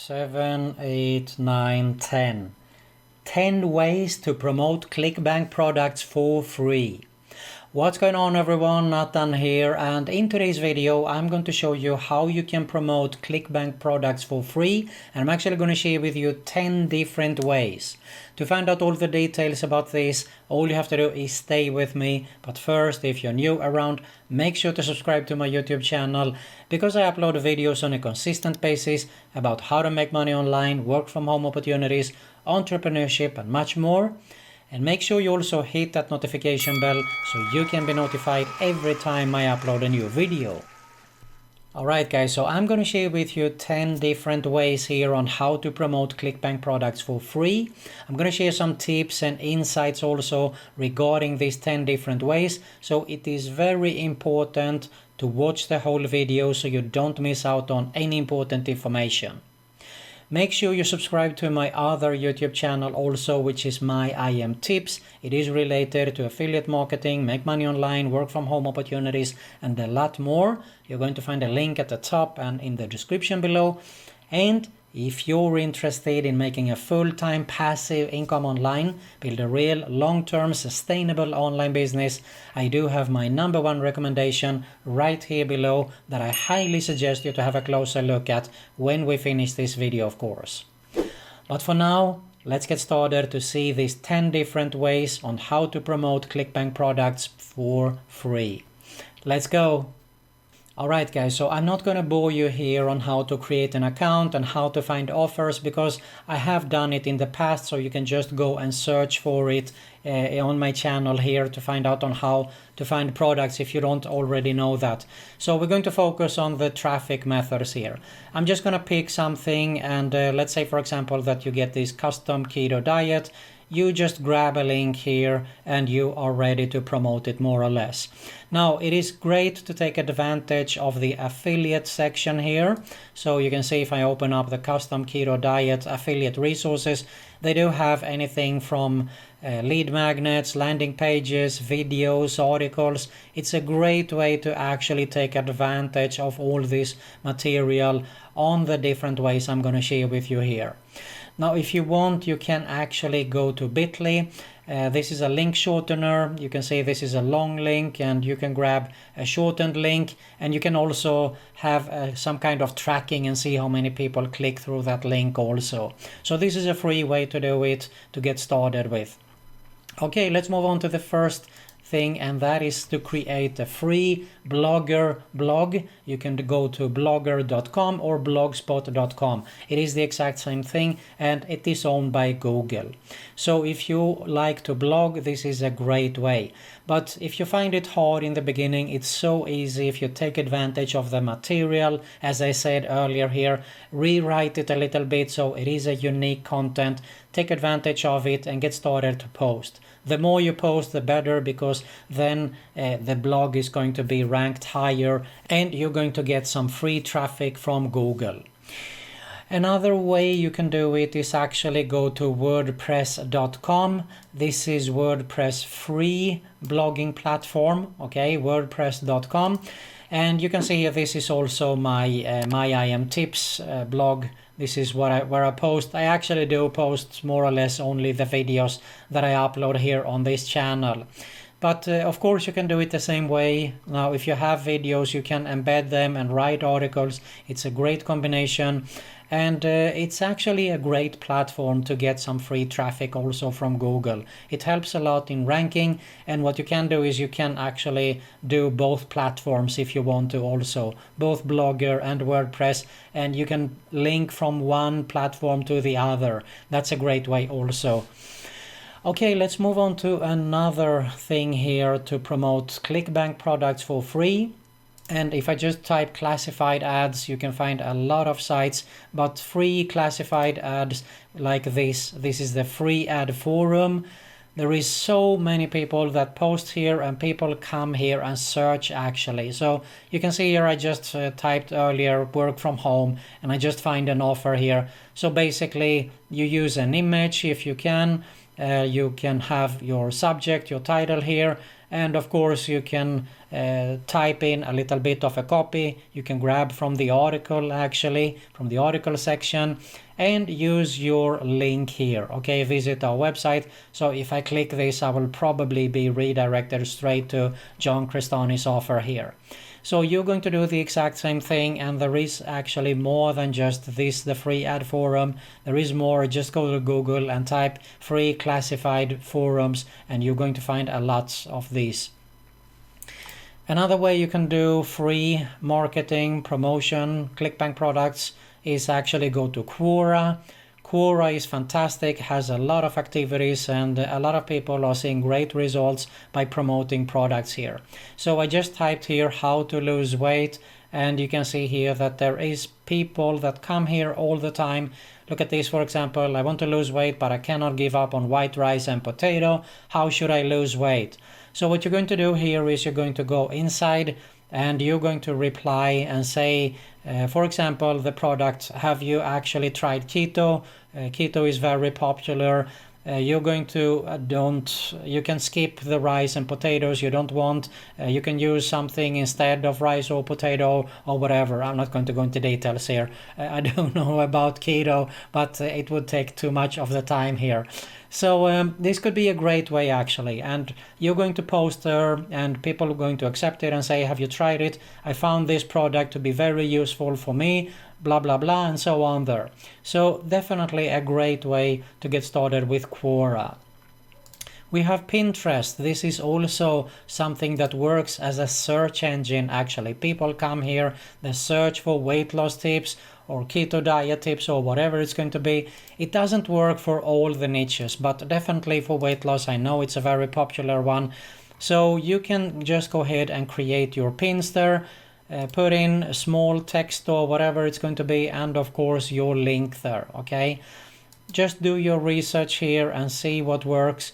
7, 8, 9, 10. 10 ways to promote Clickbank products for free. What's going on, everyone? Nathan here, and in today's video I'm going to show you how you can promote Clickbank products for free, and I'm actually going to share with you 10 different ways. To find out all the details about this, all you have to do is stay with me. But first, if you're new around, make sure to subscribe to my YouTube channel, because I upload videos on a consistent basis about how to make money online, work from home opportunities, entrepreneurship and much more. And make sure you also hit that notification bell so you can be notified every time I upload a new video. Alright guys, so I'm going to share with you 10 different ways here on how to promote Clickbank products for free. I'm going to share some tips and insights also regarding these 10 different ways. So it is very important to watch the whole video so you don't miss out on any important information. Make sure you subscribe to my other YouTube channel also, which is my IM Tips. It is related to affiliate marketing, make money online, work from home opportunities, and a lot more. You're going to find a link at the top and in the description below. And if you're interested in making a full-time passive income online, build a real long-term sustainable online business, I do have my #1 recommendation right here below that I highly suggest you to have a closer look at when we finish this video, of course. But for now, let's get started to see these 10 different ways on how to promote Clickbank products for free. Let's go! Alright guys, so I'm not going to bore you here on how to create an account and how to find offers, because I have done it in the past, so you can just go and search for it on my channel here to find out on how to find products if you don't already know that. So we're going to focus on the traffic methods here. I'm just going to pick something, and let's say for example that you get this custom keto diet. You just grab a link here and you are ready to promote it more or less. Now it is great to take advantage of the affiliate section here. So you can see if I open up the custom keto diet affiliate resources, they do have anything from lead magnets, landing pages, videos, articles. It's a great way to actually take advantage of all this material on the different ways I'm going to share with you here. Now if you want, you can actually go to bit.ly. This is a link shortener. You can see this is a long link, and you can grab a shortened link, and you can also have some kind of tracking and see how many people click through that link also. So this is a free way to do it, to get started with. Okay, let's move on to the first thing, and that is to create a free Blogger blog. You can go to blogger.com or blogspot.com. It is the exact same thing, and it is owned by Google. So if you like to blog, this is a great way. But if you find it hard in the beginning, it's so easy if you take advantage of the material. As I said earlier here, rewrite it a little bit so it is a unique content. Take advantage of it and get started to post. The more you post, the better, because then the blog is going to be ranked higher and you're going to get some free traffic from Google. Another way you can do it is actually go to wordpress.com. This is WordPress free blogging platform, okay, wordpress.com. And you can see this is also my IM Tips blog. This is where I post. I actually do post more or less only the videos that I upload here on this channel. But of course you can do it the same way. Now if you have videos, you can embed them and write articles. It's a great combination. And it's actually a great platform to get some free traffic also from Google. It helps a lot in ranking, and what you can do is you can actually do both platforms if you want to also, both Blogger and WordPress, and you can link from one platform to the other. That's a great way also. Okay, let's move on to another thing here to promote Clickbank products for free. And if I just type classified ads, you can find a lot of sites, but free classified ads like this is the free ad forum. There is so many people that post here, and people come here and search actually. So you can see here I just typed earlier work from home, and I just find an offer here. So basically you use an image if you can. You can have your subject, your title here, And of course you can type in a little bit of a copy. You can grab from the article, actually from the article section, and use your link here. Okay, visit our website. So if I click this, I will probably be redirected straight to John Crestani's offer here. So you're going to do the exact same thing, and there is actually more than just this, the free ad forum. There is more. Just go to Google and type free classified forums, and you're going to find a lot of these. Another way you can do free marketing, promotion, Clickbank products is actually go to Quora. Quora is fantastic, has a lot of activities, and a lot of people are seeing great results by promoting products here. So I just typed here how to lose weight, and you can see here that there is people that come here all the time. Look at this, for example. I want to lose weight, but I cannot give up on white rice and potato. How should I lose weight? So what you're going to do here is you're going to go inside and you're going to reply and say, for example, the product, have you actually tried keto? Keto is very popular. You're going to you can skip the rice and potatoes you don't want. You can use something instead of rice or potato or whatever. I'm not going to go into details here. I don't know about keto, but it would take too much of the time here. So this could be a great way actually, and you're going to post there and people are going to accept it and say, have you tried it? I found this product to be very useful for me, blah blah blah, and so on there. So definitely a great way to get started with Quora. We have Pinterest. This is also something that works as a search engine actually. People come here, they search for weight loss tips or keto diet tips or whatever it's going to be. It doesn't work for all the niches, but definitely for weight loss, I know it's a very popular one. So you can just go ahead and create your pins there, put in a small text or whatever it's going to be, and of course your link there, okay? Just do your research here and see what works.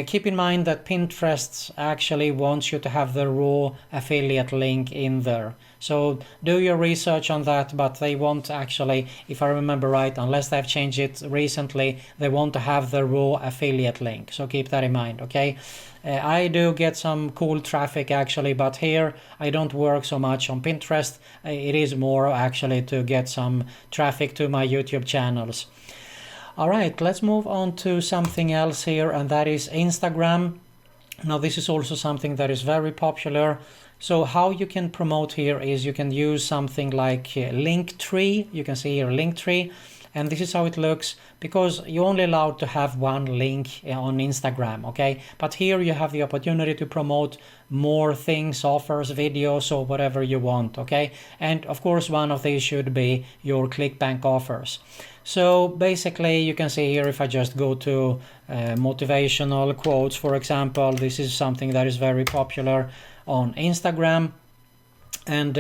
Keep in mind that Pinterest actually wants you to have the raw affiliate link in there. So do your research on that, but they won't actually, if I remember right, unless they've changed it recently, they want to have the raw affiliate link. So keep that in mind, okay? I do get some cool traffic actually, but here I don't work so much on Pinterest. It is more actually to get some traffic to my YouTube channels. All right, let's move on to something else here, and that is Instagram. Now this is also something that is very popular. So how you can promote here is you can use something like Linktree. You can see here Linktree, and this is how it looks, because you're only allowed to have one link on Instagram, okay? But here you have the opportunity to promote more things, offers, videos, or whatever you want, okay? And of course one of these should be your Clickbank offers. So basically you can see here, if I just go to motivational quotes, for example, this is something that is very popular on Instagram, and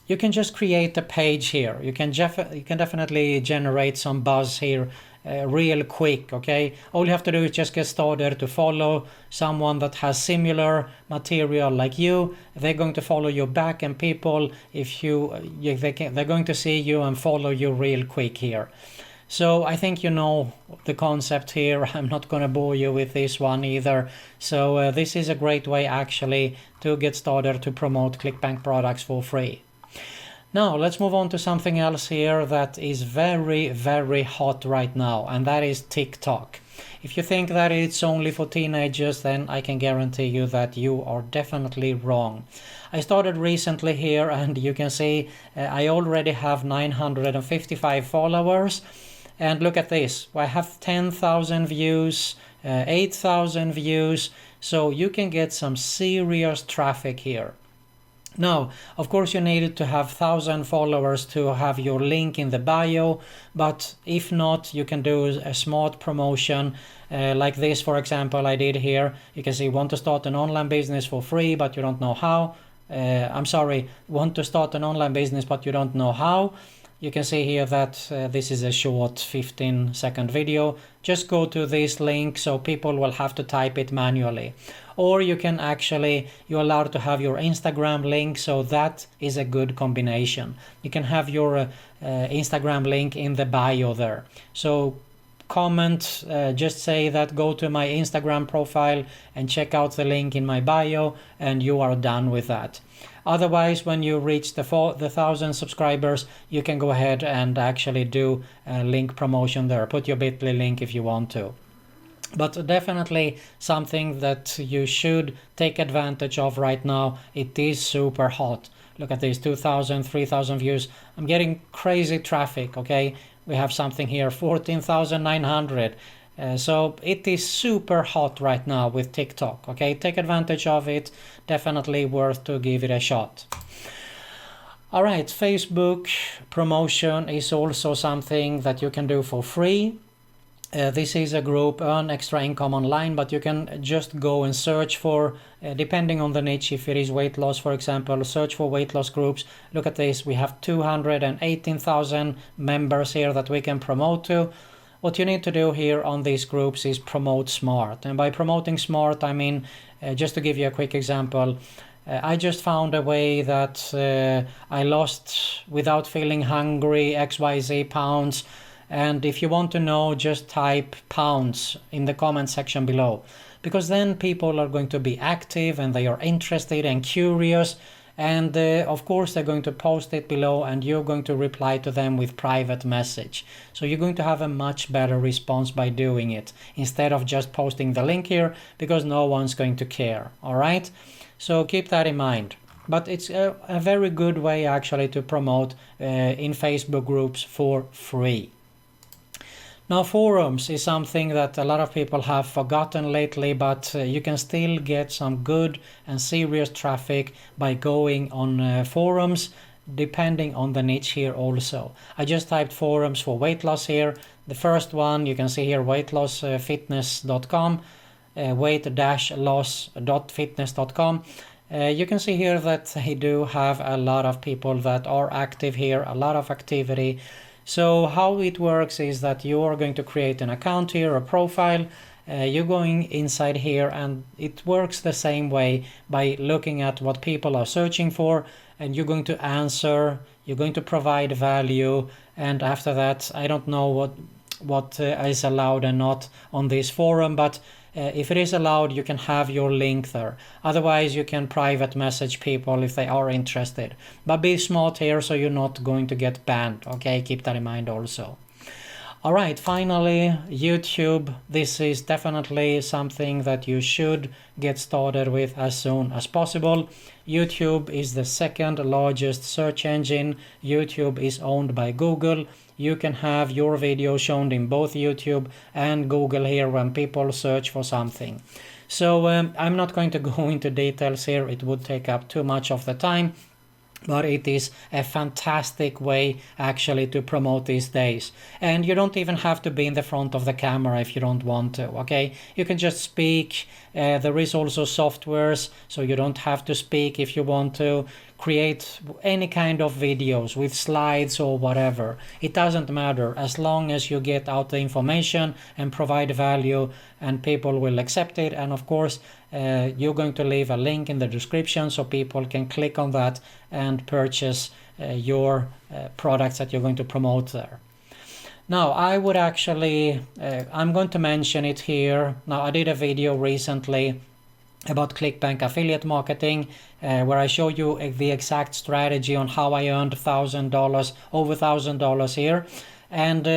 you can just create a page here. You can definitely generate some buzz here real quick, okay? All you have to do is just get started to follow someone that has similar material like you. They're going to follow you back, and people, they're going to see you and follow you real quick here. So I think you know the concept here. I'm not going to bore you with this one either. So this is a great way actually to get started to promote Clickbank products for free. Now let's move on to something else here that is very, very hot right now, and that is TikTok. If you think that it's only for teenagers, then I can guarantee you that you are definitely wrong. I started recently here, and you can see I already have 955 followers. And look at this, I have 10,000 views, 8,000 views, so you can get some serious traffic here. Now, of course, you needed to have 1,000 followers to have your link in the bio, but if not, you can do a smart promotion like this, for example, I did here. You can see, want to start an online business for free, but you don't know how. Want to start an online business, but you don't know how. You can see here that this is a short 15-second video. Just go to this link, so people will have to type it manually. Or you can actually, you're allowed to have your Instagram link, so that is a good combination. You can have your Instagram link in the bio there. So comment, just say that go to my Instagram profile and check out the link in my bio, and you are done with that. Otherwise, when you reach the 1,000 subscribers, you can go ahead and actually do a link promotion there. Put your bit.ly link if you want to. But definitely something that you should take advantage of right now. It is super hot. Look at this, 2,000, 3,000 views. I'm getting crazy traffic, okay? We have something here, 14,900. So it is super hot right now with TikTok, okay? Take advantage of it. Definitely worth to give it a shot. All right, Facebook promotion is also something that you can do for free. This is a group, Earn Extra Income Online, but you can just go and search for, depending on the niche, if it is weight loss, for example, search for weight loss groups. Look at this, we have 218,000 members here that we can promote to. What you need to do here on these groups is promote smart. And by promoting smart, I mean, just to give you a quick example, I just found a way that I lost without feeling hungry XYZ pounds. And if you want to know, just type pounds in the comment section below, because then people are going to be active and they are interested and curious. And of course, they're going to post it below and you're going to reply to them with private message. So you're going to have a much better response by doing it instead of just posting the link here, because no one's going to care. All right. So keep that in mind. But it's a very good way actually to promote in Facebook groups for free. Now, forums is something that a lot of people have forgotten lately, but you can still get some good and serious traffic by going on forums, depending on the niche here also. I just typed forums for weight loss here. The first one, you can see here, weightlossfitness.com, weight-loss.fitness.com. You can see here that they do have a lot of people that are active here, a lot of activity. So how it works is that you are going to create an account here, a profile. You're going inside here, and it works the same way by looking at what people are searching for, and you're going to answer, you're going to provide value, and after that, I don't know what is allowed and not on this forum, but if it is allowed, you can have your link there. Otherwise, you can private message people if they are interested. But be smart here so you're not going to get banned. Okay, keep that in mind also. All right, finally, YouTube. This is definitely something that you should get started with as soon as possible. YouTube is the second largest search engine. YouTube is owned by Google. You can have your video shown in both YouTube and Google here when people search for something. So I'm not going to go into details here. It would take up too much of the time. But it is a fantastic way actually to promote these days. And you don't even have to be in the front of the camera if you don't want to, okay? You can just speak. There is also softwares, so you don't have to speak if you want to. Create any kind of videos with slides or whatever. It doesn't matter as long as you get out the information and provide value, and people will accept it. And of course, you're going to leave a link in the description so people can click on that and purchase your products that you're going to promote there. Now, I would actually, I'm going to mention it here. Now, I did a video recently about Clickbank affiliate marketing, where I show you the exact strategy on how I earned $1,000, over $1,000 here. And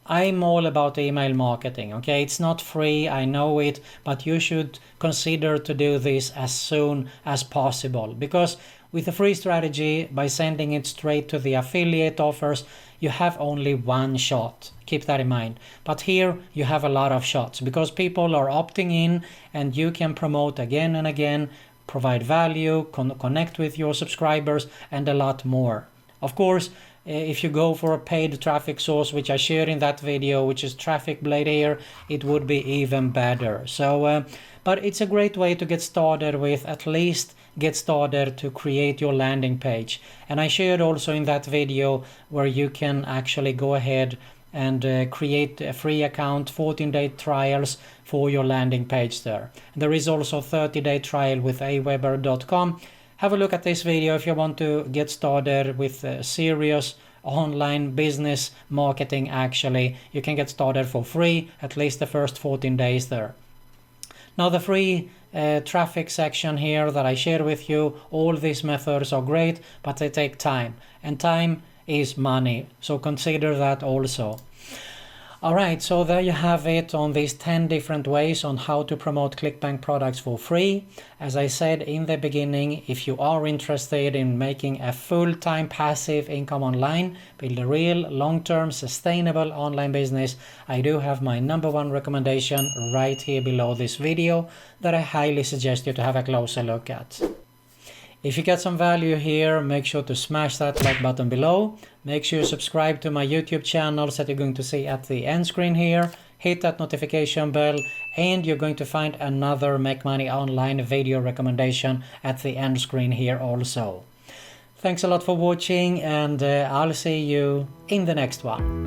I'm all about email marketing, okay? It's not free, I know it, but you should consider to do this as soon as possible, because with a free strategy, by sending it straight to the affiliate offers, you have only one shot. Keep that in mind. But here you have a lot of shots because people are opting in, and you can promote again and again, provide value, connect with your subscribers, and a lot more. Of course, if you go for a paid traffic source, which I shared in that video, which is Traffic Blade here, it would be even better. So, but it's a great way to get started with, at least get started to create your landing page. And I shared also in that video where you can actually go ahead and create a free account, 14-day trials for your landing page there. There is also a 30-day trial with aweber.com. Have a look at this video if you want to get started with serious online business marketing actually. You can get started for free, at least the first 14 days there. Now the free traffic section here that I share with you, all these methods are great, but they take time. And time is money, so consider that also. Alright, so there you have it on these 10 different ways on how to promote Clickbank products for free. As I said in the beginning, if you are interested in making a full-time passive income online, build a real long-term sustainable online business, I do have my #1 recommendation right here below this video that I highly suggest you to have a closer look at. If you get some value here, make sure to smash that like button below. Make sure you subscribe to my YouTube channels that you're going to see at the end screen here. Hit that notification bell and you're going to find another Make Money Online video recommendation at the end screen here also. Thanks a lot for watching and I'll see you in the next one.